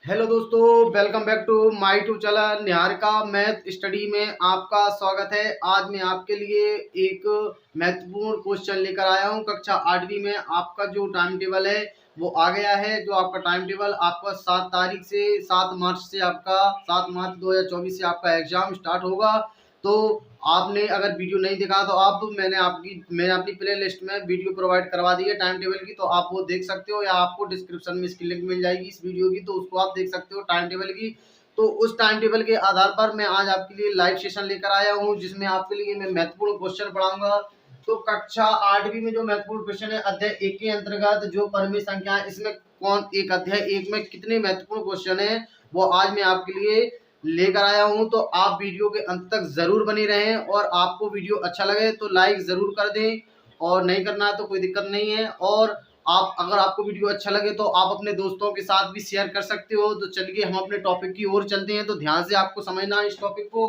Hello दोस्तों, welcome back to my YouTube channel Niharika math study में आपका स्वागत है। आज मैं आपके लिए एक महत्वपूर्ण क्वेश्चन लेकर आया हूं। कक्षा 8वीं में आपका जो टाइम टेबल है वो आ गया है। जो आपका टाइम टेबल आपका 7 मार्च से आपका 7 मार्च 2024 से आपका एग्जाम स्टार्ट होगा। तो आपने अगर वीडियो नहीं देखा तो मैंने अपनी प्ले लिस्ट में वीडियो प्रोवाइड करवा दी है टाइम टेबल की, तो आप वो देख सकते हो, या आपको डिस्क्रिप्शन में इसकी लिंक मिल जाएगी इस वीडियो की, तो उसको आप देख सकते हो टाइम टेबल की। तो उस टाइम टेबल के आधार पर मैं आज आपके लिए लाइव सेशन लेकर आया हूँ, जिसमें आपके लिए मैं महत्वपूर्ण क्वेश्चन पढ़ाऊंगा। तो कक्षा 8वीं में जो महत्वपूर्ण क्वेश्चन है अध्याय 1 के अंतर्गत जो परिमेय संख्या है, इसमें कौन एक अध्याय 1 में कितने महत्वपूर्ण क्वेश्चन है वो आज मैं आपके लिए लेकर आया हूं। तो आप वीडियो के अंत तक जरूर बने रहें, और आपको वीडियो अच्छा लगे तो लाइक जरूर कर दें, और नहीं करना है तो कोई दिक्कत नहीं है। और आप अगर आपको वीडियो अच्छा लगे तो आप अपने दोस्तों के साथ भी शेयर कर सकते हो। तो चलिए हम अपने टॉपिक की ओर चलते हैं। तो ध्यान से आपको समझना है इस टॉपिक को।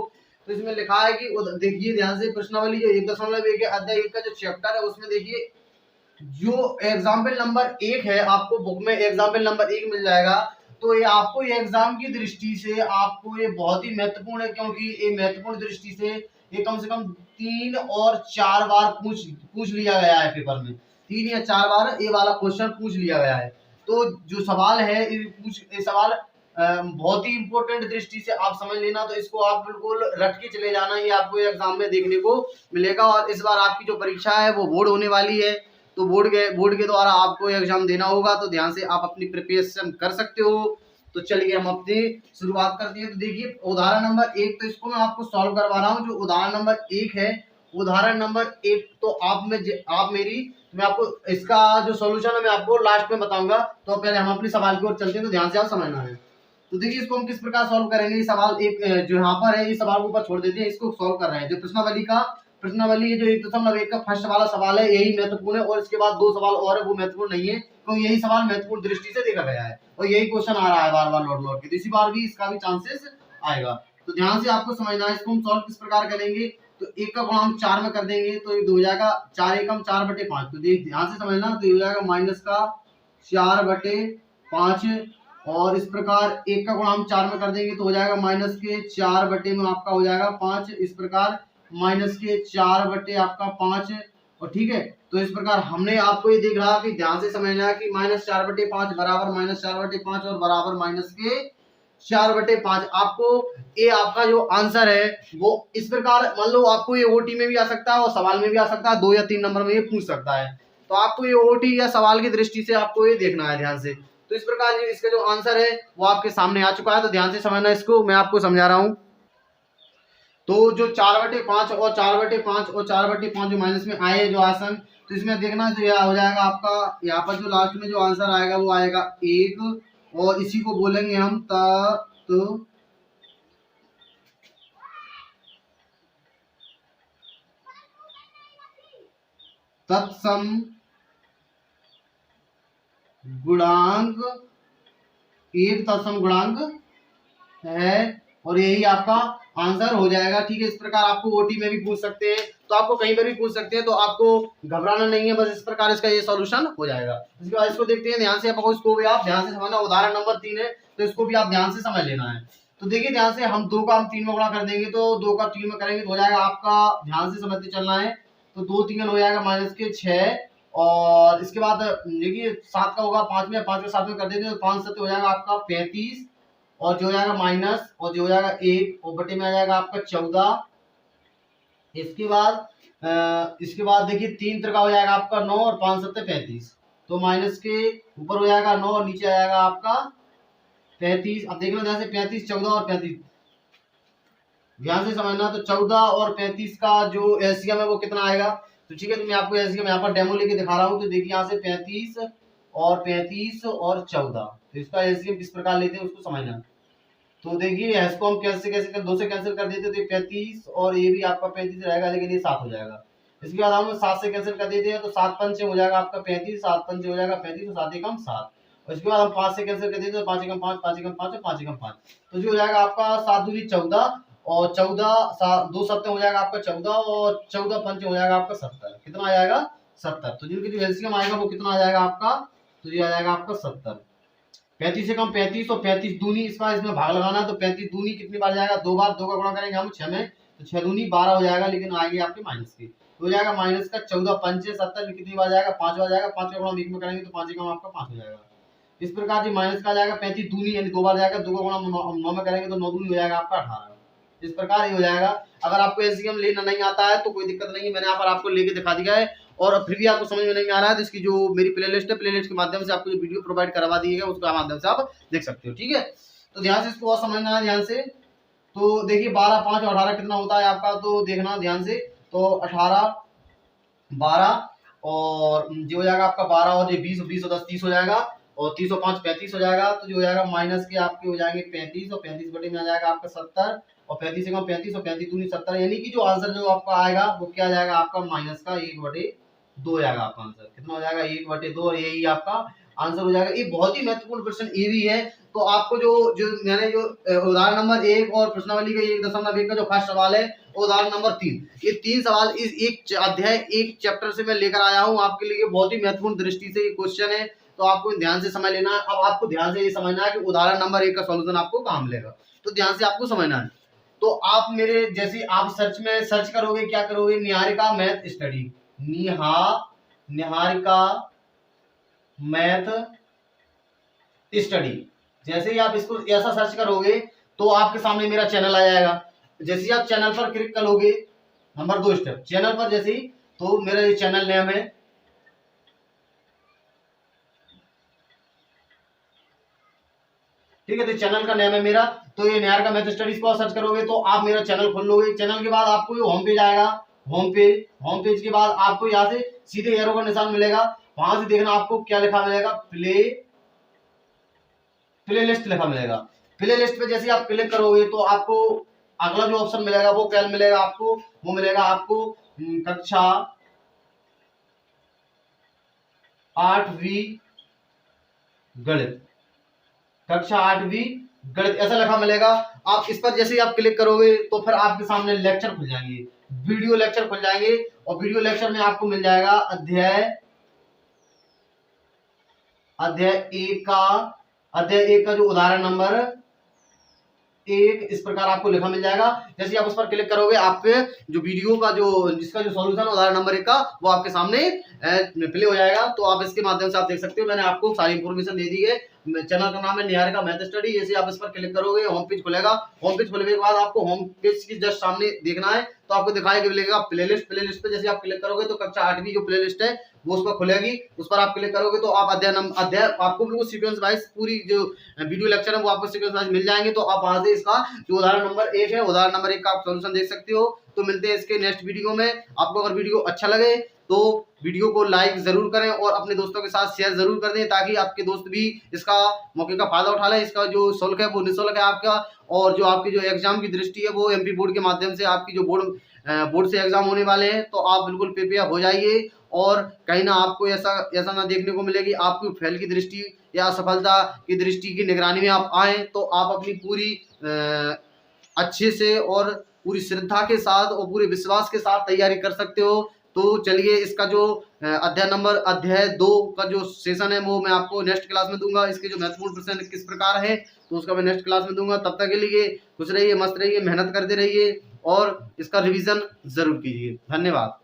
तो इसमें लिखा है कि देखिए ध्यान से, प्रश्नावली जो 1.1 अध्याय 1 का जो चैप्टर है उसमें देखिए जो एग्जाम्पल नंबर 1 है, आपको बुक में एग्जाम्पल नंबर 1 मिल जाएगा। तो ये आपको ये एग्जाम की दृष्टि से आपको ये बहुत ही महत्वपूर्ण है, क्योंकि ये महत्वपूर्ण दृष्टि से ये कम से कम 3 और 4 बार पूछ लिया गया है पेपर में। 3 या 4 बार ये वाला क्वेश्चन पूछ लिया गया है। तो जो सवाल है ये सवाल बहुत ही इंपॉर्टेंट दृष्टि से आप समझ लेना। तो इसको आप बिल्कुल रट के चले जाना, ये आपको एग्जाम में देखने को मिलेगा। और इस बार आपकी जो परीक्षा है वो बोर्ड होने वाली है, तो बोर्ड के द्वारा आपको एग्जाम देना होगा। तो ध्यान से आप अपनी प्रिपरेशन कर सकते हो। तो चलिए हम अपनी शुरुआत करते हैं। तो देखिए उदाहरण नंबर 1, तो इसको मैं आपको सॉल्व करवा रहा हूँ। जो उदाहरण नंबर 1 है, उदाहरण नंबर 1, तो मैं आपको इसका जो सॉल्यूशन है मैं आपको लास्ट में बताऊंगा। तो पहले हम अपने सवाल की ओर चलते हैं, तो ध्यान से आप समझना है। तो देखिए इसको हम किस प्रकार सॉल्व करेंगे। ये सवाल एक जो यहाँ पर है, इस सवाल को ऊपर छोड़ देते हैं, इसको सॉल्व कर रहे हैं। जो प्रश्नावली जो 1.1 का फर्स्ट वाला सवाल है यही महत्वपूर्ण है, और इसके बाद 2 सवाल और है वो महत्वपूर्ण नहीं है, क्योंकि यही सवाल महत्वपूर्ण दृष्टि से देखा गया है और यही क्वेश्चन आ रहा है बार बार लौट लौट के। तो इसी बार भी इसका भी चांसेस आएगा। तो ध्यान से आपको समझना है। इसको हम सॉल्व किस प्रकार करेंगे। तो 1 का गुणा हम 4 में कर देंगे, तो ये हो जाएगा 4 एकम 4/5। तो ध्यान से समझना, तो ये हो जाएगा माइनस का 4/5। और इस प्रकार 1 का गुणा हम 4 में कर देंगे तो हो जाएगा माइनस के 4 में आपका हो जाएगा 5। इस प्रकार माइनस के 4 बटे आपका 5। और ठीक है, तो इस प्रकार हमने आपको ये देख रहा कि ध्यान से समझना है कि -4/5 बराबर -4/5 और बराबर माइनस के 4/5। आपको ये आपका जो आंसर है वो इस प्रकार, मान लो आपको ये ओटी में भी आ सकता है और सवाल में भी आ सकता है, 2 या 3 नंबर में ये पूछ सकता है। तो आपको ये ओटी या सवाल की दृष्टि से आपको ये देखना है ध्यान से। तो इस प्रकार इसका जो आंसर है वो आपके सामने आ चुका है। तो ध्यान से समझना, इसको मैं आपको समझा रहा हूं। तो जो 4/5 और 4/5 और 4/5 जो माइनस में आए जो आसन, तो इसमें देखना तो यह हो जाएगा आपका, यहाँ पर जो लास्ट में जो आंसर आएगा वो आएगा 1, और इसी को बोलेंगे हम तत्सम गुणांक, एक तत्सम गुणांक है, और यही आपका आंसर हो जाएगा। ठीक है, इस प्रकार आपको ओटी में भी पूछ सकते हैं, तो आपको कहीं पर भी पूछ सकते हैं, तो आपको घबराना नहीं है। बस इस प्रकार इसका ये सॉल्यूशन हो जाएगा। इसके बाद इसको देखते हैं ध्यान से। इसको भी आप ध्यान से समझना। उदाहरण नंबर 3 है, तो इसको भी आप ध्यान से समझ लेना है। तो देखिए ध्यान से, हम 2 का हम 3 में गुणा कर देंगे, तो 2 का 3 में करेंगे तो हो जाएगा आपका, ध्यान से समझते चलना है। तो 2 3 हो जाएगा माइनस के 6, और इसके बाद देखिए 7 का होगा 5 में, 5 को 7 में कर देंगे तो 5 7 हो जाएगा आपका 35, और जो हो जाएगा माइनस, और जो हो जाएगा 1, और बटे में आ जाएगा आपका 14। इसके बाद देखिए 3 का हो जाएगा आपका 9, और 5 7 35। तो माइनस के ऊपर हो जाएगा 9 और नीचे आ जाएगा आपका 35। अब देखना ध्यान से, 35 14 और 35, ध्यान से समझना। तो 14 और 35 का जो एलसीएम है वो कितना आएगा। तो ठीक है, तो मैं आपको एलसीएम यहाँ पर डेमो लेके दिखा रहा हूँ। तो देखिए यहाँ से 35 और 14, तो इसका एलसीएम किस प्रकार लेते हैं उसको समझना। तो देखिए इसको हम कैसे 2 से कैंसिल कर देते, तो 35 और ये भी आपका 35 रहेगा, लेकिन ये 7 हो जाएगा। इसके बाद हम 7 से कैंसिल कर देते हैं, तो 7 पंचे हो जाएगा आपका 35, 7 पंचे हो जाएगा 35, और 7 एकम 7। और इसके बाद हम 5 से कैंसिल कर देते हैं, तो 5 एकम 5, 5 एकम 5 और 5 एकम 5। तो जो हो जाएगा आपका 7 दूनी 14, और 14 2 सत्ते हो जाएगा आपका 14, और 14 पंचे हो जाएगा आपका 70। कितना आ जाएगा 70। तो जिनकी जो एलसीएम आएगा वो कितना आ जाएगा आपका, तो ये आ जाएगा आपका 70। 35 से कम 35 और 35 दूनी, इसका इसमें भाग लगाना है तो 35 दूनी कितनी बार जाएगा, 2 बार, 2 का गुणा करेंगे हम 6 में तो 6 दूनी 12 हो जाएगा, लेकिन आएगी आपके माइनस की, तो हो जाएगा माइनस का 14 पंचे 70, कितनी बार जाएगा, 5 बार जाएगा, 5 का गुणा 1 में करेंगे तो 5 का आपका 5 हो जाएगा। इस प्रकार से माइनस का जाएगा 35 दूनी यानी 2 बार जाएगा, 2 का गुणा 9 में करेंगे तो 9 दूनी हो जाएगा आपका 18। इस प्रकार ये हो जाएगा। अगर आपको एलसीएम लेना नहीं आता है तो कोई दिक्कत नहीं है, मैंने यहाँ पर आपको लेके दिखा दिया है। और फिर भी आपको समझ में नहीं आ रहा है तो इसकी जो मेरी प्लेलिस्ट है, प्लेलिस्ट के माध्यम से आपको जो वीडियो प्रोवाइड करवा दी है उसके माध्यम से आप देख सकते हो। ठीक है, तो ध्यान से इसको और समझना है ध्यान से। तो देखिए 12, 5 और 18 कितना होता है आपका, तो देखना ध्यान से। तो 18, 12 और जो हो जाएगा आपका 12 और ये 20, 20 और 10 30 हो जाएगा, और 30 और 5 35 हो जाएगा। तो जो हो जाएगा माइनस के आपके हो जाएंगे 35 और 35 बटे में आ जाएगा आपका 70, और 35 से कम 35 और 35 दूनी 70, यानी कि जो आंसर जो आपका आएगा वो क्या आ जाएगा आपका माइनस का 1/2 आएगा आपका आंसर। कितना हो जाएगा 1/2, और यही आपका आंसर हो जाएगा। ये बहुत ही महत्वपूर्ण प्रश्न ये भी है। तो आपको जो जो मैंने जो उदाहरण नंबर 1 और प्रश्नावली का 1.1 का जो फर्स्ट सवाल है, उदाहरण नंबर 3, ये 3 सवाल इस एक अध्याय एक चैप्टर से मैं लेकर आया हूँ आपके लिए। बहुत ही महत्वपूर्ण दृष्टि से ये क्वेश्चन है, तो आपको ध्यान से समझ लेना है। अब आपको ध्यान से ये समझना है कि उदाहरण नंबर 1 का सॉल्यूशन आपको कहाँ मिलेगा, तो ध्यान से आपको समझना है। तो आप मेरे जैसे आप सर्च में सर्च करोगे, क्या करोगे, Niharika math study, Niharika math study, जैसे ही आप इसको ऐसा सर्च करोगे तो आपके सामने मेरा चैनल आ जाएगा। जैसे ही आप चैनल पर क्लिक करोगे, नंबर 2 स्टेप, चैनल पर जैसे ही, तो मेरा ये चैनल नेम है, ठीक है, तो चैनल का नेम है मेरा, तो ये निहारिका मैथ स्टडीज को सर्च करोगे तो आप मेरा चैनल खोल लोगे। चैनल के बाद आपको ये होम पेज आएगा, होम पेज के बाद आपको यहाँ से सीधे एरो का निशान मिलेगा, वहां से देखना आपको क्या लिखा मिलेगा, प्ले लिस्ट लिखा मिलेगा। प्ले लिस्ट पे जैसे आप क्लिक करोगे तो आपको अगला जो ऑप्शन मिलेगा वो क्या मिलेगा आपको, वो मिलेगा आपको कक्षा 8वीं गणित, कक्षा 8वीं गणित ऐसा लिखा मिलेगा। आप इस पर जैसे ही आप क्लिक करोगे तो फिर आपके सामने लेक्चर खुल जाएंगे, वीडियो लेक्चर खुल जाएंगे, और वीडियो लेक्चर में आपको मिल जाएगा अध्याय 1 का जो उदाहरण नंबर 1 इस प्रकार आपको लिखा मिल जाएगा। जैसे आप उस पर क्लिक करोगे आपके जो वीडियो का जो जिसका जो सॉल्यूशन उदाहरण नंबर 1 का वो आपके सामने प्ले हो जाएगा। तो आप इसके माध्यम से आप देख सकते हो, मैंने आपको सारी इंफॉर्मेशन दे दी है। चैनल का नाम है निहारिका मैथ स्टडी। जैसे आप इस पर क्लिक करोगे होम पेज खुलेगा, होम पेज खुलने के बाद आपको होम पेज की जस्ट सामने देखना है, तो आपको दिखाई मिलेगा प्लेलिस्ट पे जैसे आप क्लिक करोगे तो कक्षा 8वीं जो प्लेलिस्ट है वो उस पर खुलेगी, उस पर आप क्लिक करोगे तो आप अध्याय आपको बिल्कुल सीक्वेंस वाइज पूरी जो वीडियो लेक्चर है वो आपको सीक्वेंस वाइज मिल जाएंगे। तो आप वहां से इसका जो उदाहरण नंबर 1 है, उदाहरण नंबर 1 का आप सॉल्यूशन देख सकते हो। तो मिलते हैं इसके नेक्स्ट वीडियो में। आपको अगर वीडियो अच्छा लगे तो वीडियो को लाइक जरूर करें और अपने दोस्तों के साथ शेयर जरूर कर दें, ताकि आपके दोस्त भी इसका मौके का फायदा उठा लें। इसका जो शुल्क है वो निःशुल्क है आपका, और जो आपकी जो एग्जाम की दृष्टि है वो एमपी बोर्ड के माध्यम से आपकी जो बोर्ड से एग्जाम होने वाले हैं, तो आप बिल्कुल प्रिपेयर हो जाइए। और कहीं ना आपको ऐसा ना देखने को मिले कि आपकी फेल की दृष्टि या असफलता की दृष्टि की निगरानी में आप आए, तो आप अपनी पूरी अच्छे से और पूरी श्रद्धा के साथ और पूरे विश्वास के साथ तैयारी कर सकते हो। तो चलिए इसका जो अध्याय 2 का जो सेशन है वो मैं आपको नेक्स्ट क्लास में दूंगा। इसके जो महत्वपूर्ण प्रश्न किस प्रकार है तो उसका मैं नेक्स्ट क्लास में दूंगा। तब तक के लिए खुश रहिए, मस्त रहिए, मेहनत करते रहिए और इसका रिवीजन जरूर कीजिए। धन्यवाद।